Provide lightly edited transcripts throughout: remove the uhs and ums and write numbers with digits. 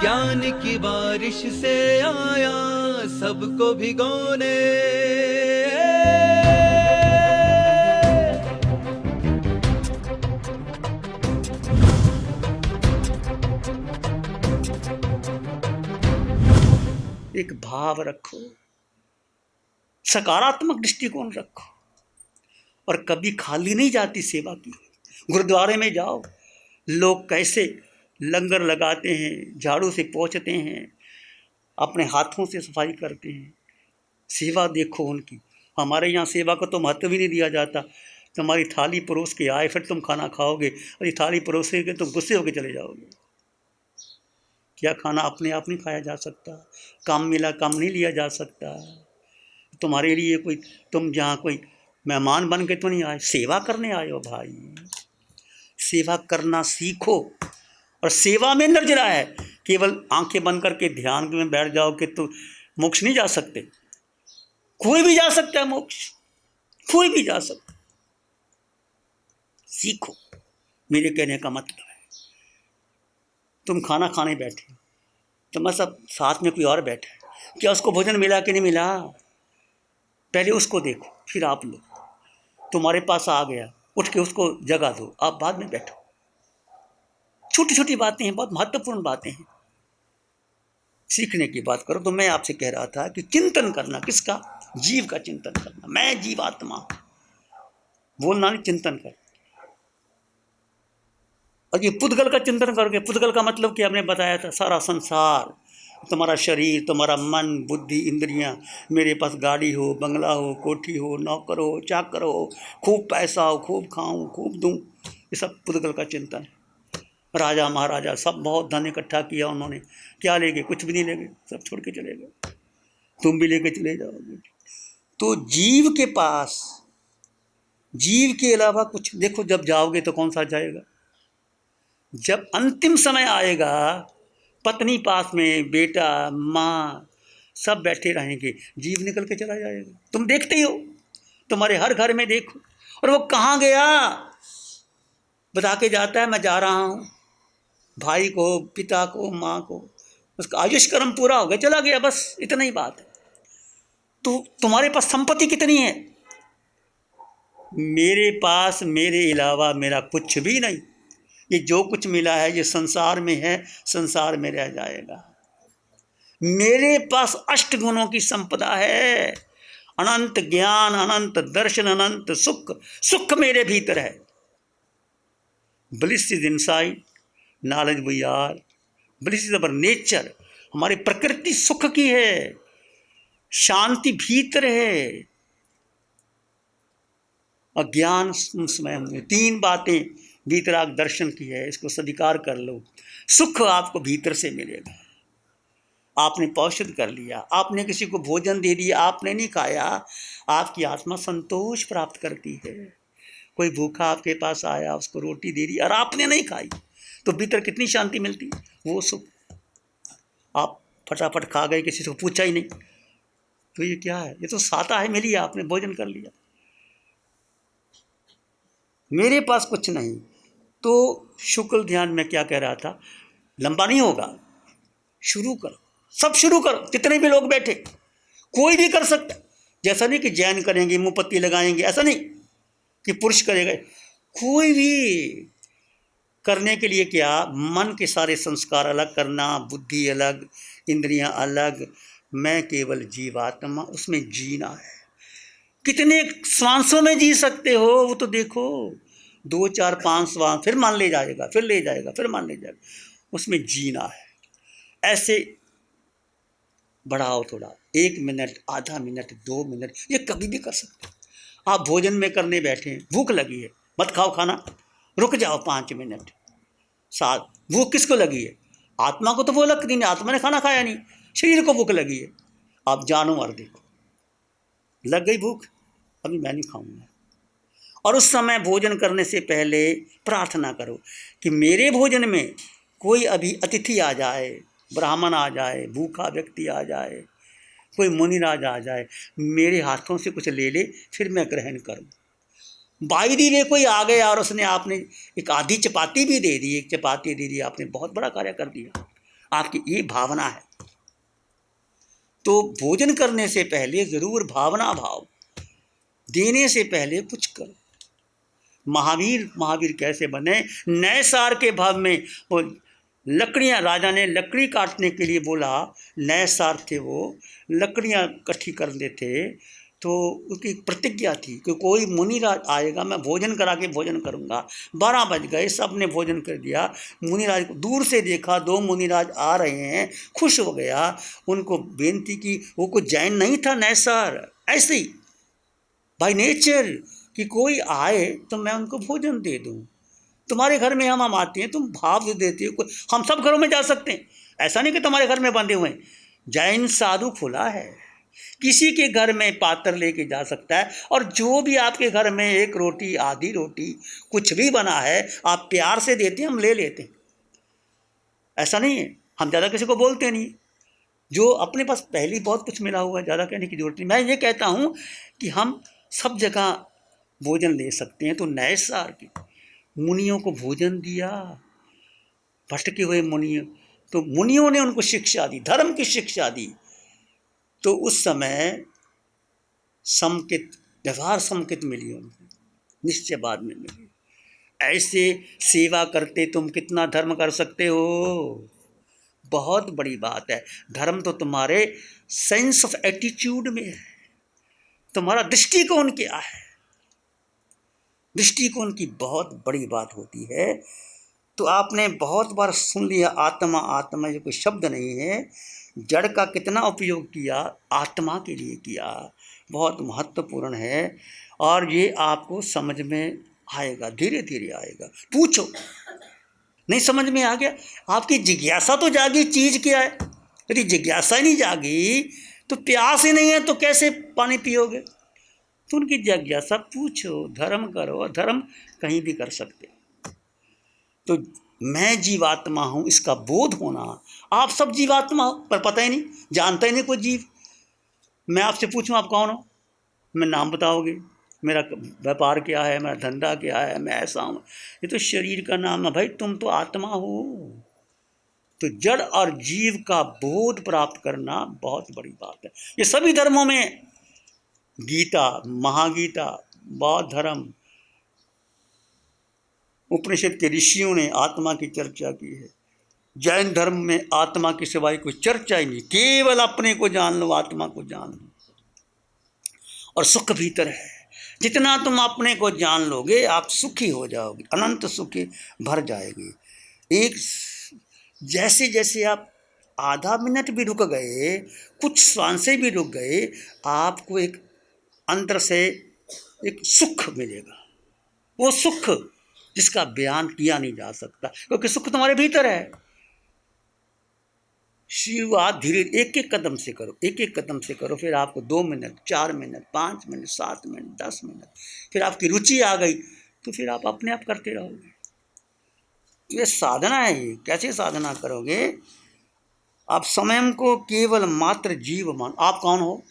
ज्ञान की बारिश से आया सबको भिगोने। एक भाव रखो, सकारात्मक दृष्टिकोण रखो, और कभी खाली नहीं जाती सेवा की। गुरुद्वारे में जाओ, लोग कैसे लंगर लगाते हैं, झाड़ू से पोंछते हैं, अपने हाथों से सफाई करते हैं। सेवा देखो उनकी। हमारे यहाँ सेवा को तो महत्व ही नहीं दिया जाता। तुम्हारी थाली परोस के आए, फिर तुम खाना खाओगे, और ये थाली परोसेगे तुम गुस्से होकर चले जाओगे। क्या खाना अपने आप नहीं खाया जा सकता? काम मिला काम नहीं लिया जा सकता। तुम्हारे लिए कोई, तुम जहाँ कोई मेहमान बन के तो नहीं आए, सेवा करने आए हो भाई। सेवा करना सीखो, और सेवा में निर्जरा है। केवल आंखें बंद करके ध्यान में बैठ जाओ कि तो मोक्ष नहीं जा सकते। कोई भी जा सकता है मोक्ष, कोई भी जा सकता। सीखो, मेरे कहने का मतलब है। तुम खाना खाने बैठे, तुम्हारे सब साथ में कोई और बैठा है, क्या उसको भोजन मिला कि नहीं मिला? पहले उसको देखो, फिर आप लो। तुम्हारे पास आ गया, उठ के उसको जगा दो, आप बाद में बैठो। छोटी छोटी बातें हैं, बहुत महत्वपूर्ण बातें हैं। सीखने की बात करो तो मैं आपसे कह रहा था कि चिंतन करना, किसका? जीव का चिंतन करना। मैं जीवात्मा, बोलना नहीं, चिंतन कर। और ये पुद्गल का चिंतन करोगे, पुद्गल का मतलब कि हमने बताया था, सारा संसार, तुम्हारा शरीर, तुम्हारा मन, बुद्धि, इंद्रियां, मेरे पास गाड़ी हो, बंगला हो, कोठी हो, नौकर हो, चाकर हो, खूब पैसा हो, खूब खाऊं, खूब दूं, ये सब पुद्गल का चिंतन है। राजा महाराजा सब बहुत धन इकट्ठा किया उन्होंने, क्या ले गए? कुछ भी नहीं ले गए, सब छोड़ के चले गए। तुम भी लेके चले जाओगे। तो जीव के पास, जीव के अलावा कुछ देखो, जब जाओगे तो कौन सा जाएगा? जब अंतिम समय आएगा, पत्नी पास में, बेटा, माँ, सब बैठे रहेंगे, जीव निकल के चला जाएगा। तुम देखते ही हो, तुम्हारे हर घर में देखो। और वो कहाँ गया बता के जाता है, मैं जा रहा हूँ, भाई को, पिता को, माँ को। उसका आयुष्कर्म पूरा हो गया, चला गया, बस इतना ही बात है। तो तुम्हारे पास संपत्ति कितनी है? मेरे पास मेरे अलावा मेरा कुछ भी नहीं। ये जो कुछ मिला है ये संसार में है, संसार में रह जाएगा। मेरे पास 8 गुणों की संपदा है। अनंत ज्ञान, अनंत दर्शन, अनंत सुख। सुख मेरे भीतर है। Bliss is inside, knowledge we are, bliss is our nature. हमारी प्रकृति सुख की है, शांति भीतर है, अज्ञान उसमें होंगे। 3 बातें भीतराग दर्शन की है, इसको स्वीकार कर लो। सुख आपको भीतर से मिलेगा। आपने पौषध कर लिया, आपने किसी को भोजन दे दिया, आपने नहीं खाया, आपकी आत्मा संतोष प्राप्त करती है। कोई भूखा आपके पास आया, उसको रोटी दे दी और आपने नहीं खाई, तो भीतर कितनी शांति मिलती, वो सुख। आप फटाफट खा गए, किसी से पूछा ही नहीं, तो ये क्या है? ये तो साता है, मिली, आपने भोजन कर लिया। मेरे पास कुछ नहीं। तो शुक्ल ध्यान में क्या कह रहा था, लंबा नहीं होगा, शुरू करो, सब शुरू करो। जितने भी लोग बैठे, कोई भी कर सकता। जैसा नहीं कि जैन करेंगे, मुंह पत्ती लगाएंगे, ऐसा नहीं कि पुरुष करेगा। कोई भी करने के लिए क्या, मन के सारे संस्कार अलग करना, बुद्धि अलग, इंद्रियां अलग। मैं केवल जीवात्मा, उसमें जीना है। कितने श्वासों में जी सकते हो वो तो देखो, 2, 4, 5 श्वास, फिर मान ले जाएगा, फिर ले जाएगा, फिर मान ले जाएगा, उसमें जीना है। ऐसे बढ़ाओ थोड़ा, 1 मिनट, आधा मिनट, 2 मिनट, ये कभी भी कर सकते हो। आप भोजन में करने बैठे हैं, भूख लगी है, मत खाओ खाना, रुक जाओ 5 मिनट। साथ भूख किसको लगी है? आत्मा को तो वो लगती नहीं, आत्मा ने खाना खाया नहीं, शरीर को भूख लगी है। आप जानो और देखो, लग गई भूख, अभी मैं नहीं खाऊंगा। और उस समय भोजन करने से पहले प्रार्थना करो कि मेरे भोजन में कोई अभी अतिथि आ जाए, ब्राह्मण आ जाए, भूखा व्यक्ति आ जाए, कोई मुनिराज आ जाए, मेरे हाथों से कुछ ले ले, फिर मैं ग्रहण करूं। बाई दी वे कोई आ गया और उसने, आपने एक आधी चपाती भी दे दी, एक चपाती दे दी, आपने बहुत बड़ा कार्य कर दिया। आपकी ये भावना है। तो भोजन करने से पहले जरूर भावना भाव, देने से पहले कुछ करो। महावीर कैसे बने? नए सार के भाव में वो लकड़ियां, राजा ने लकड़ी काटने के लिए बोला, नए सार थे वो, लकड़ियां इकट्ठी कर लेते, तो उसकी प्रतिज्ञा थी कि कोई मुनिराज आएगा, मैं भोजन करा के भोजन करूंगा। 12 बज गए, सब ने भोजन कर दिया। मुनिराज को दूर से देखा, 2 मुनिराज आ रहे हैं, खुश हो गया। उनको बेनती की, वो कोई जैन नहीं था नैसार, ऐसे ही बाय नेचर कि कोई आए तो मैं उनको भोजन दे दूं। तुम्हारे घर में हम आते हैं, तुम भाव से देते हो, हम सब घरों में जा सकते हैं, ऐसा नहीं कि तुम्हारे घर में बंधे हुए हैं। जैन साधु खुला है, किसी के घर में पात्र लेके जा सकता है। और जो भी आपके घर में एक रोटी, आधी रोटी, कुछ भी बना है, आप प्यार से देते हैं, हम ले लेते हैं। ऐसा नहीं है, हम ज़्यादा किसी को बोलते नहीं। जो अपने पास पहले बहुत कुछ मिला हुआ है, ज़्यादा कहने की जरूरत नहीं। मैं ये कहता हूँ कि हम सब जगह भोजन ले सकते हैं। तो नए सार के मुनियों को भोजन दिया, भटके हुए मुनियों, तो मुनियों ने उनको शिक्षा दी, धर्म की शिक्षा दी। तो उस समय संकेत, व्यवहार संकेत मिली उनको, निश्चय बाद में मिली। ऐसे सेवा करते तुम कितना धर्म कर सकते हो, बहुत बड़ी बात है। धर्म तो तुम्हारे सेंस ऑफ एटीट्यूड में है, तुम्हारा दृष्टिकोण क्या है। दृष्टिकोण की बहुत बड़ी बात होती है। तो आपने बहुत बार सुन लिया, आत्मा आत्मा, ये कोई शब्द नहीं है। जड़ का कितना उपयोग किया, आत्मा के लिए किया, बहुत महत्वपूर्ण है। और ये आपको समझ में आएगा, धीरे धीरे आएगा। पूछो, नहीं समझ में आ गया, आपकी जिज्ञासा तो जागी, चीज़ क्या है। यदि जिज्ञासा ही नहीं जागी तो प्यास ही नहीं है तो कैसे पानी पियोगे। तो उनकी जिज्ञासा पूछो, धर्म करो, धर्म कहीं भी कर सकते। तो मैं जीवात्मा हूँ, इसका बोध होना। आप सब जीवात्मा हो, पर पता ही नहीं, जानता ही नहीं कोई जीव। मैं आपसे पूछूं आप कौन हो, मैं नाम बताओगे, मेरा व्यापार क्या है, मेरा धंधा क्या है, मैं ऐसा हूँ। ये तो शरीर का नाम है भाई, तुम तो आत्मा हो। तो जड़ और जीव का बोध प्राप्त करना बहुत बड़ी बात है। ये सभी धर्मों में, गीता, महागीता, बौद्ध धर्म, उपनिषद के ऋषियों ने आत्मा की चर्चा की है। जैन धर्म में आत्मा की सिवाय कोई चर्चा ही नहीं, केवल अपने को जान लो, आत्मा को जान लो। और सुख भीतर है, जितना तुम अपने को जान लोगे आप सुखी हो जाओगे, अनंत सुखी भर जाएगी। एक जैसे जैसे आप आधा मिनट भी रुक गए, कुछ सांसें भी रुक गए, आपको एक अंदर से एक सुख मिलेगा। वो सुख जिसका बयान किया नहीं जा सकता, क्योंकि सुख तुम्हारे भीतर है। शुरुआत धीरे, एक एक कदम से करो, एक एक कदम से करो। फिर आपको 2 minute, 4 minute, 5 minute, 7 minute, 10 minute, फिर आपकी रुचि आ गई तो फिर आप अपने आप करते रहोगे। ये साधना है। ये कैसे साधना करोगे? आप स्वयं को केवल मात्र जीव मान। आप कौन हो?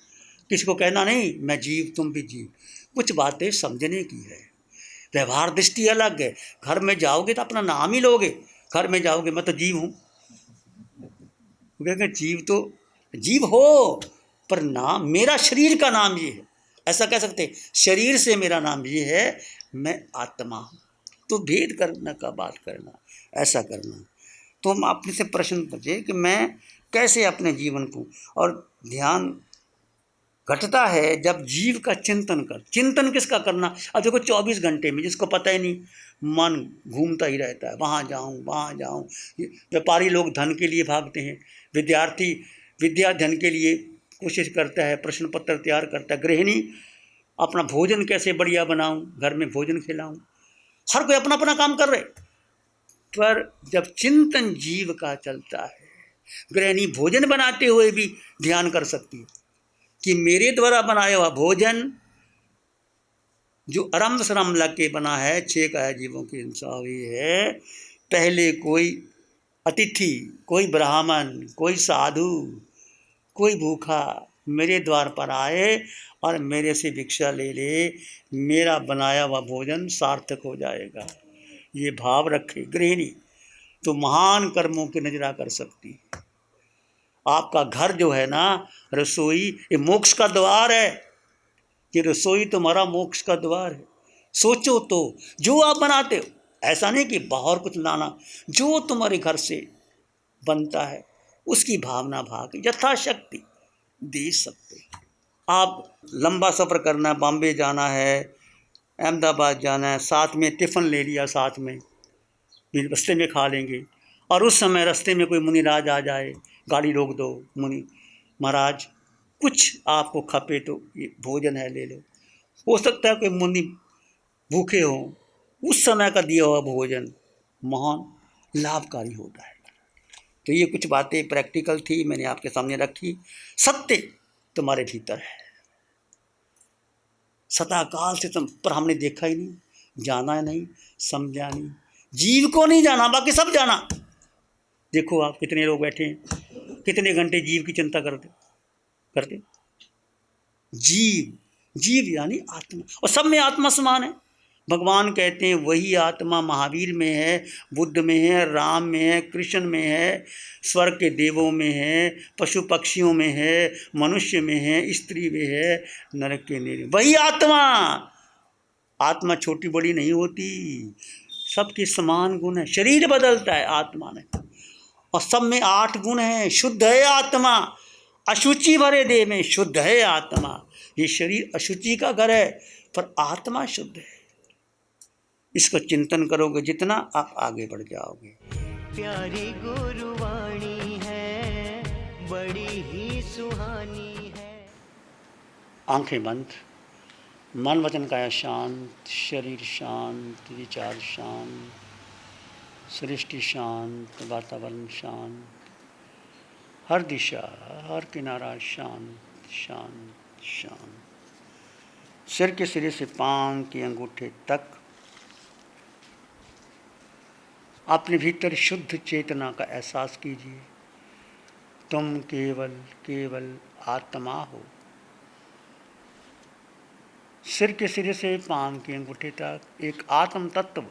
किसी को कहना नहीं मैं जीव, तुम भी जीव। कुछ बातें समझने की है। व्यवहार दृष्टि अलग है। घर में जाओगे तो अपना नाम ही लोगे। घर में जाओगे मैं तो जीव हूँ, कहेंगे जीव तो जीव हो, पर नाम, मेरा शरीर का नाम ये है, ऐसा कह सकते, शरीर से मेरा नाम ये है, मैं आत्मा हूँ। तो भेद करना का बात करना, ऐसा करना। तो हम अपने से प्रश्न पूछे कि मैं कैसे अपने जीवन को, और ध्यान घटता है जब जीव का चिंतन कर। चिंतन किसका करना? अब देखो 24 घंटे में जिसको पता ही नहीं, मन घूमता ही रहता है, वहाँ जाऊँ वहाँ जाऊँ। व्यापारी लोग धन के लिए भागते हैं, विद्यार्थी विद्या धन के लिए कोशिश करता है, प्रश्न पत्र तैयार करता है, गृहिणी अपना भोजन कैसे बढ़िया बनाऊँ, घर में भोजन खिलाऊँ। हर कोई अपना अपना काम कर रहे, पर जब चिंतन जीव का चलता है, गृहिणी भोजन बनाते हुए भी ध्यान कर सकती है कि मेरे द्वारा बनाया हुआ भोजन जो आरंभ श्रम लग के बना है, 6 काया जीवों की हिंसा हुई है। पहले कोई अतिथि, कोई ब्राह्मण, कोई साधु, कोई भूखा मेरे द्वार पर आए और मेरे से भिक्षा ले ले, मेरा बनाया हुआ भोजन सार्थक हो जाएगा। ये भाव रखे गृहिणी। तो महान कर्मों की नजरा कर सकती है। आपका घर जो है ना, रसोई, ये मोक्ष का द्वार है। कि रसोई तुम्हारा मोक्ष का द्वार है। सोचो तो, जो आप बनाते हो, ऐसा नहीं कि बाहर कुछ लाना, जो तुम्हारे घर से बनता है उसकी भावना भाग यथाशक्ति दे सकते हैं। आप लंबा सफ़र करना है, बॉम्बे जाना है, अहमदाबाद जाना है, साथ में टिफ़िन ले लिया, साथ में भी रास्ते में खा लेंगे, और उस समय रास्ते में कोई मुनिराज आ जाए, गाड़ी रोक दो, मुनि महाराज कुछ आपको खपे तो ये भोजन है ले लो। हो सकता है कोई मुनि भूखे हों, उस समय का दिया हुआ भोजन महान लाभकारी होता है। तो ये कुछ बातें प्रैक्टिकल थी, मैंने आपके सामने रखी। सत्य तुम्हारे भीतर है, सदाकाल से तुम, पर हमने देखा ही नहीं, जाना नहीं, समझा नहीं। जीव को नहीं जाना, बाकी सब जाना। देखो आप कितने लोग बैठे हैं, कितने घंटे जीव की चिंता करते करते। जीव, जीव यानी आत्मा, और सब में आत्मा समान है। भगवान कहते हैं वही आत्मा महावीर में है, बुद्ध में है, राम में है, कृष्ण में है, स्वर्ग के देवों में है, पशु पक्षियों में है, मनुष्य में है, स्त्री में है, नरक के नीचे। वही आत्मा। आत्मा छोटी बड़ी नहीं होती, सबके समान गुण है। शरीर बदलता है आत्मा में, और सब में 8 गुण हैं। शुद्ध है आत्मा, अशुचि भरे देह में शुद्ध है आत्मा। ये शरीर अशुचि का घर है, पर आत्मा शुद्ध है। इसको चिंतन करोगे जितना, आप आगे बढ़ जाओगे। प्यारी गुरुवाणी है, बड़ी ही सुहानी है। आंखें बंद, मन वचन काया शांत, शरीर शांत, विचार शांत, सृष्टि शांत, वातावरण शांत, हर दिशा, हर किनारा शांत शांत शांत। सिर के सिरे से पांव के अंगूठे तक अपने भीतर शुद्ध चेतना का एहसास कीजिए। तुम केवल केवल आत्मा हो। सिर के सिरे से पांव के अंगूठे तक एक आत्म तत्व,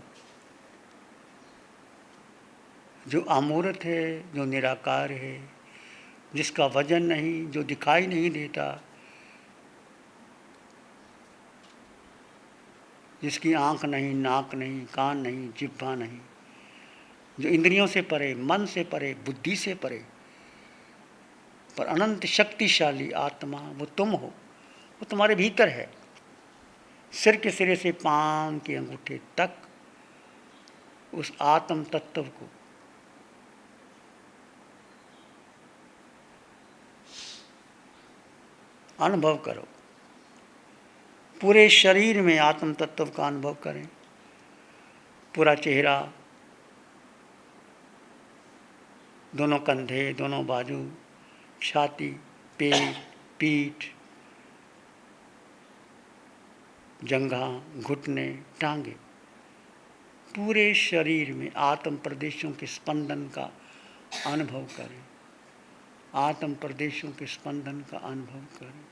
जो अमूर्त है, जो निराकार है, जिसका वजन नहीं, जो दिखाई नहीं देता, जिसकी आँख नहीं, नाक नहीं, कान नहीं, जिह्वा नहीं, जो इंद्रियों से परे, मन से परे, बुद्धि से परे, पर अनंत शक्तिशाली आत्मा, वो तुम हो, वो तुम्हारे भीतर है। सिर के सिरे से पांव के अंगूठे तक उस आत्म तत्व को अनुभव करो। पूरे शरीर में आत्म तत्व का अनुभव करें। पूरा चेहरा, दोनों कंधे, दोनों बाजू, छाती, पेट, पीठ, जंघा, घुटने, टांगे, पूरे शरीर में आत्म प्रदेशों के स्पंदन का अनुभव करें। आत्म प्रदेशों के स्पंदन का अनुभव करें।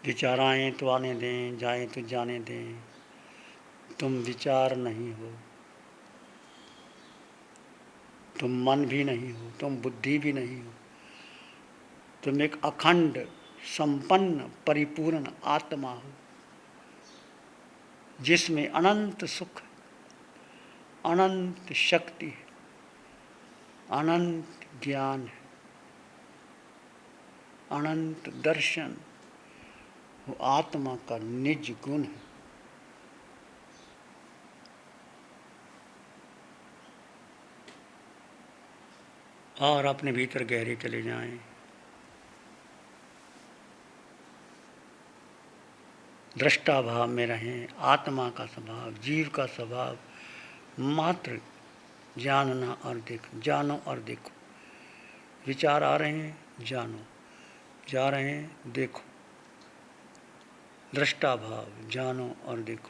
विचार आए तो आने दें, जाए तो जाने दें। तुम विचार नहीं हो, तुम मन भी नहीं हो, तुम बुद्धि भी नहीं हो। तुम एक अखंड, संपन्न, परिपूर्ण आत्मा हो, जिसमें अनंत सुख, अनंत शक्ति है, अनंत ज्ञान है, अनंत दर्शन। वो आत्मा का निज गुण है। और अपने भीतर गहरे चले जाएं। दृष्टा भाव में रहें। आत्मा का स्वभाव, जीव का स्वभाव मात्र जानना और देखो, जानो और देखो। विचार आ रहे हैं, जानो, जा रहे हैं, देखो। दृष्टा भाव, जानो और देखो।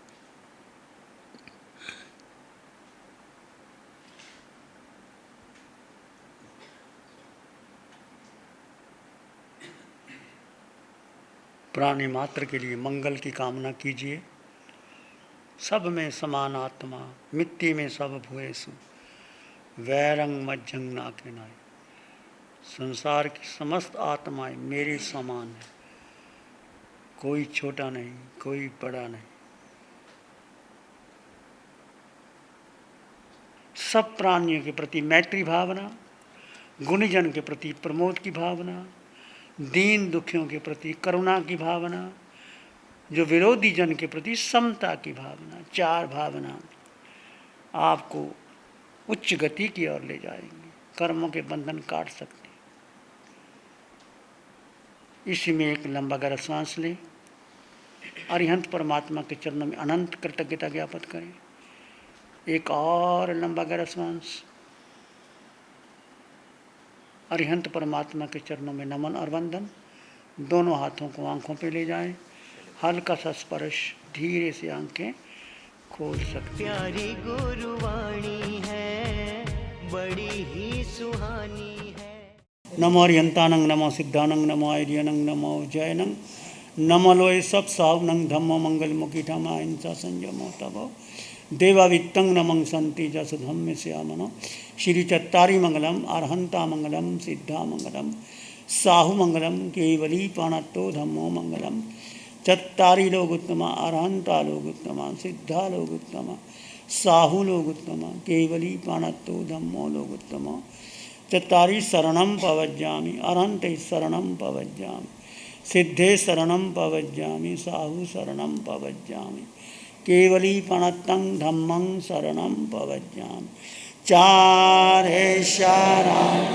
प्राणी मात्र के लिए मंगल की कामना कीजिए। सब में समान आत्मा, मिट्टी में सब भूएसु, वैरंग मज्जंग नाके नाय। संसार की समस्त आत्माएं मेरे समान है, कोई छोटा नहीं, कोई बड़ा नहीं। सब प्राणियों के प्रति मैत्री भावना, गुणीजन के प्रति प्रमोद की भावना, दीन दुखियों के प्रति करुणा की भावना, जो विरोधी जन के प्रति समता की भावना, चार भावना आपको उच्च गति की ओर ले जाएंगे, कर्मों के बंधन काट सकते। इसी में एक लंबा गहरा सांस लें, अरिहंत परमात्मा के चरणों में अनंत कृतज्ञता ज्ञापित करें। एक और लंबा गहरा सांस, अरिहंत परमात्मा के चरणों में नमन और वंदन। दोनों हाथों को आंखों पे ले जाएं, हल्का सा स्पर्श, धीरे से आंखें खोल सकते। प्यारी गुरुवाणी है, बड़ी ही सुहानी है। नमो अरिहंतानंग, नमो सिद्धानंग, नमो आर्यनंग, नमो जयनंग, नमो लोय सब सावनंग, धम्मो मंगल मुखी ठमा हिंसा संयमो तबो देवावित्तं नमं संति जस धम्म श्यामनो। श्री चत्तारी मंगलम, अरहंता मंगलम, सिद्धा मंगलम, साहु मंगलम, केवली पाणत्तो धम्मो मंगलम। चत्तारी लोग उत्तमा, अरहंता लोग उत्तमा, सिद्धा लोग उत्तमा, साहु लोग उत्तमा, केवली पाणत्तो धम्मो लोग उत्तमा। चत्तारी शरणं पवज्जामि, अरहंते शरणं पवज्जामि, सिद्धे शरणं पवज्जामि, साहु शरणं पवज्जामि, केवली पणत्तं धम्मं शरणं पवज्जामि। चार है शरण